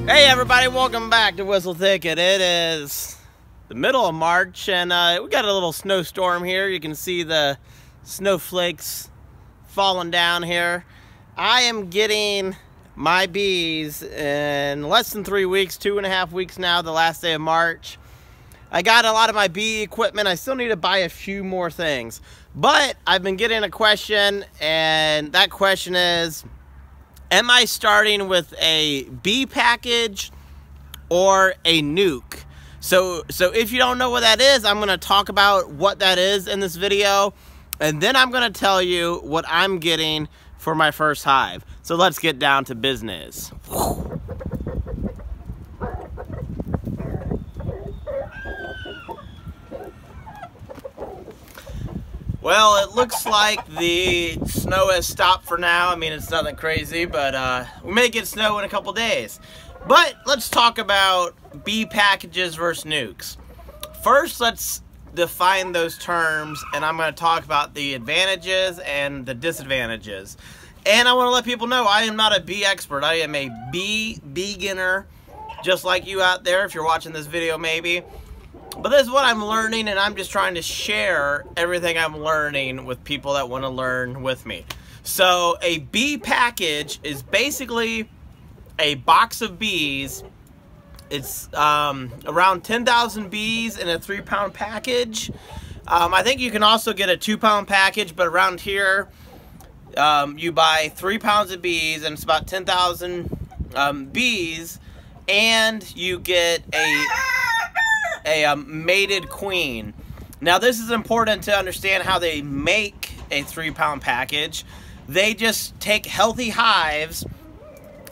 Hey everybody, welcome back to Whistle Thicket. It is the middle of March and we got a little snowstorm here. You can see the snowflakes falling down here. I am getting my bees in less than 3 weeks, 2.5 weeks now, the last day of March. I got a lot of my bee equipment. I still need to buy a few more things. But I've been getting a question, and that question is, am I starting with a bee package or a nuke? So if you don't know what that is, I'm going to talk about what that is in this video, and then I'm going to tell you what I'm getting for my first hive. So let's get down to business. Well, it looks like the snow has stopped for now. I mean, it's nothing crazy, but we may get snow in a couple days. But let's talk about bee packages versus nukes. First, let's define those terms, and I'm going to talk about the advantages and the disadvantages. And I want to let people know I am not a bee expert. I am a bee beginner, just like you out there if you're watching this video maybe. But this is what I'm learning, and I'm just trying to share everything I'm learning with people that want to learn with me. So a bee package is basically a box of bees. It's around 10,000 bees in a 3-pound package. I think you can also get a 2-pound package, but around here you buy 3 pounds of bees, and it's about 10,000 bees, and you get a mated queen. Now this is important to understand how they make a 3-pound package. They just take healthy hives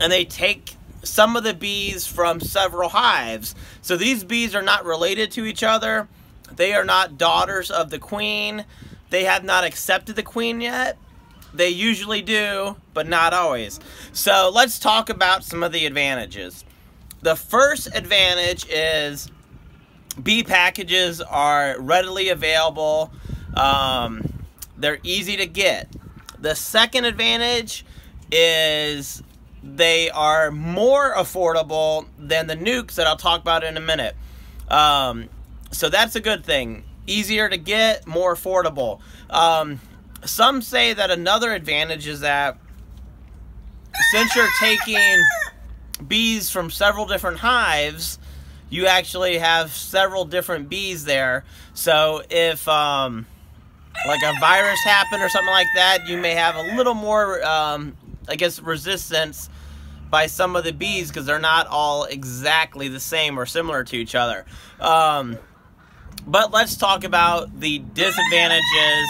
and they take some of the bees from several hives. So these bees are not related to each other. They are not daughters of the queen. They have not accepted the queen yet. They usually do, but not always. So let's talk about some of the advantages. The first advantage is bee packages are readily available. They're easy to get. The second advantage is they are more affordable than the nukes that I'll talk about in a minute. So that's a good thing. Easier to get, more affordable. Some say that another advantage is that since you're taking bees from several different hives, you actually have several different bees there. So if like a virus happened or something like that, you may have a little more, I guess, resistance by some of the bees because they're not all exactly the same or similar to each other. But let's talk about the disadvantages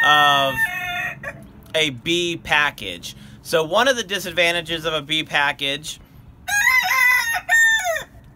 of a bee package. So one of the disadvantages of a bee package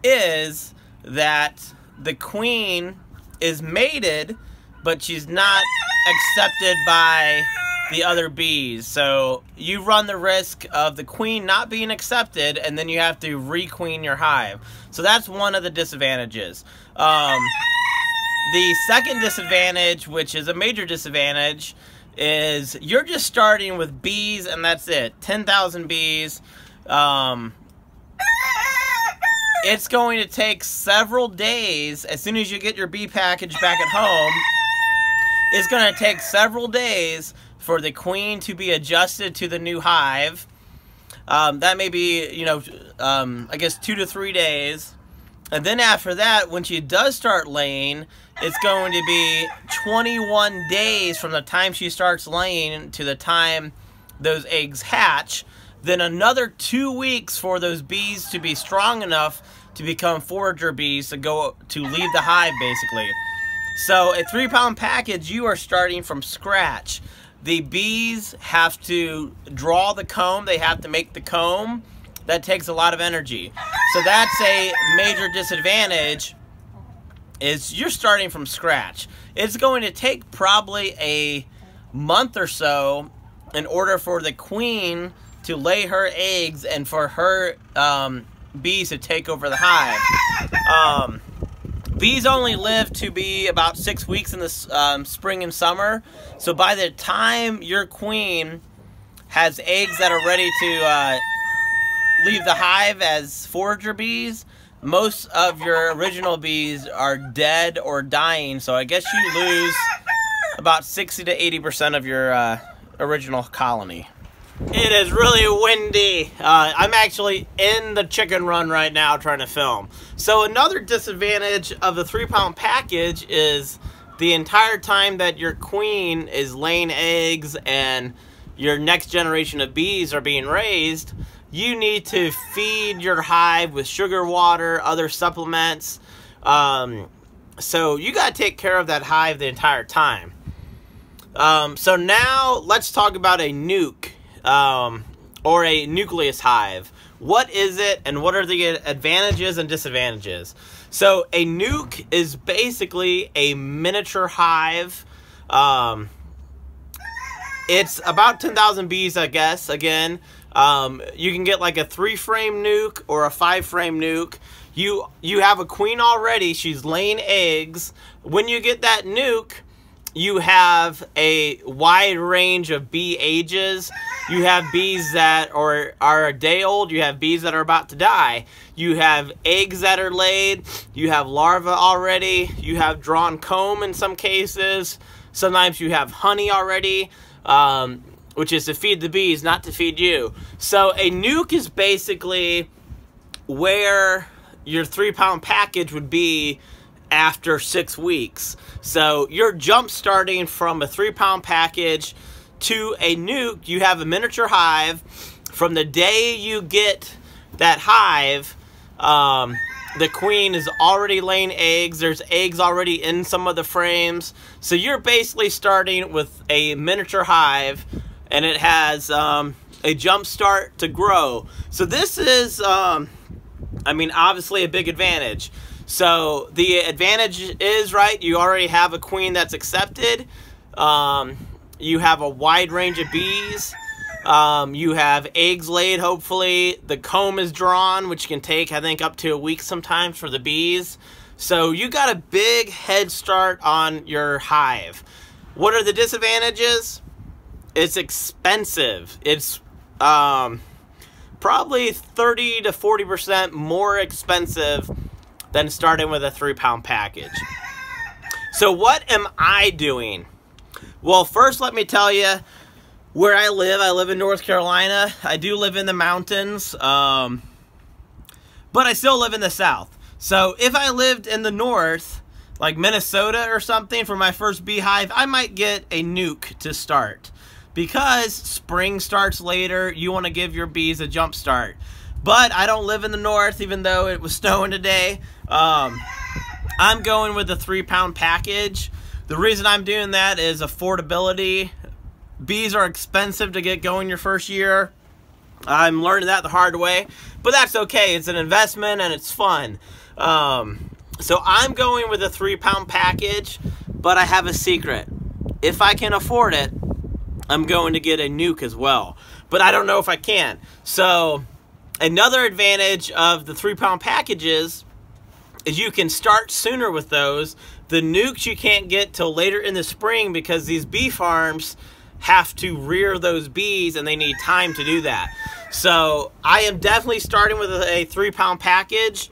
is that the queen is mated, but she's not accepted by the other bees. So you run the risk of the queen not being accepted, and then you have to requeen your hive. So that's one of the disadvantages. The second disadvantage, which is a major disadvantage, is you're just starting with bees and that's it. 10,000 bees. It's going to take several days. As soon as you get your bee package back at home, it's going to take several days for the queen to be adjusted to the new hive. That may be, you know, I guess 2 to 3 days. And then after that, when she does start laying, it's going to be 21 days from the time she starts laying to the time those eggs hatch. Then another 2 weeks for those bees to be strong enough to become forager bees to leave the hive, basically. So a 3-pound package, you are starting from scratch. The bees have to draw the comb. They have to make the comb. That takes a lot of energy. So that's a major disadvantage, is you're starting from scratch. It's going to take probably a month or so in order for the queen to lay her eggs and for her bees to take over the hive. Bees only live to be about 6 weeks in the spring and summer. So by the time your queen has eggs that are ready to leave the hive as forager bees, most of your original bees are dead or dying, so I guess you lose about 60 to 80% of your original colony. It is really windy. I'm actually in the chicken run right now trying to film. So another disadvantage of the 3-pound package is the entire time that your queen is laying eggs and your next generation of bees are being raised, you need to feed your hive with sugar water, other supplements. So you got to take care of that hive the entire time. So now let's talk about a nuke. Or a nucleus hive. What is it and what are the advantages and disadvantages? So a nuke is basically a miniature hive. It's about 10,000 bees, I guess. Again, you can get like a 3-frame nuke or a 5-frame nuke. You have a queen already. She's laying eggs. When you get that nuke, you have a wide range of bee ages. You have bees that are a day old. You have bees that are about to die. You have eggs that are laid. You have larvae already. You have drawn comb in some cases. Sometimes you have honey already, which is to feed the bees, not to feed you. So a nuke is basically where your 3-pound package would be after 6 weeks. So you're jump starting from a 3-pound package to a nuke. You have a miniature hive. From the day you get that hive, the queen is already laying eggs. There's eggs already in some of the frames. So you're basically starting with a miniature hive, and it has a jump start to grow. So this is, I mean, obviously a big advantage. So the advantage is, right, you already have a queen that's accepted. You have a wide range of bees. You have eggs laid, hopefully. The comb is drawn, which can take, I think, up to a week sometimes for the bees. So you got a big head start on your hive. What are the disadvantages? It's expensive. It's probably 30 to 40% more expensive than starting with a 3-pound package. So what am I doing? Well, first let me tell you where I live. I live in North Carolina. I do live in the mountains, but I still live in the South. So if I lived in the North, like Minnesota or something, for my first beehive, I might get a nuke to start. Because spring starts later, you want to give your bees a jump start. But I don't live in the North, even though it was snowing today. I'm going with the 3-pound package. The reason I'm doing that is affordability. Bees are expensive to get going your first year. I'm learning that the hard way, but that's okay. It's an investment and it's fun. So I'm going with a 3-pound package, but I have a secret. If I can afford it, I'm going to get a nuke as well, but I don't know if I can. So another advantage of the 3-pound packages is you can start sooner with those. The nukes you can't get till later in the spring because these bee farms have to rear those bees and they need time to do that. So I am definitely starting with a 3-pound package.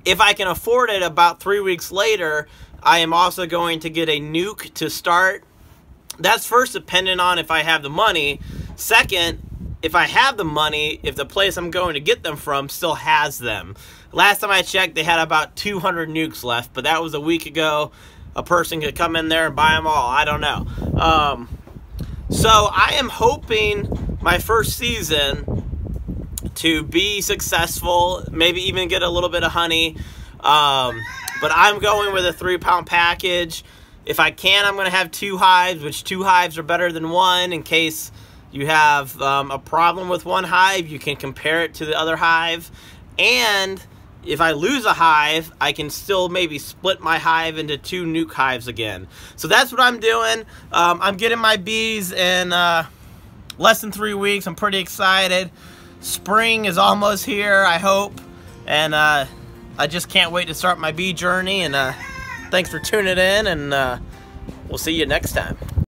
If I can afford it, about 3 weeks later, I am also going to get a nuke to start. That's first dependent on if I have the money. Second, if I have the money, if the place I'm going to get them from still has them. Last time I checked, they had about 200 nukes left, but that was a week ago. A person could come in there and buy them all. I don't know. So I am hoping my first season to be successful, maybe even get a little bit of honey. But I'm going with a 3-pound package. If I can, I'm going to have 2 hives, which 2 hives are better than 1 in case you have a problem with one hive. You can compare it to the other hive. And if I lose a hive, I can still maybe split my hive into 2 nuke hives again. So that's what I'm doing. I'm getting my bees in less than 3 weeks. I'm pretty excited. Spring is almost here, I hope. And I just can't wait to start my bee journey. And thanks for tuning in, and we'll see you next time.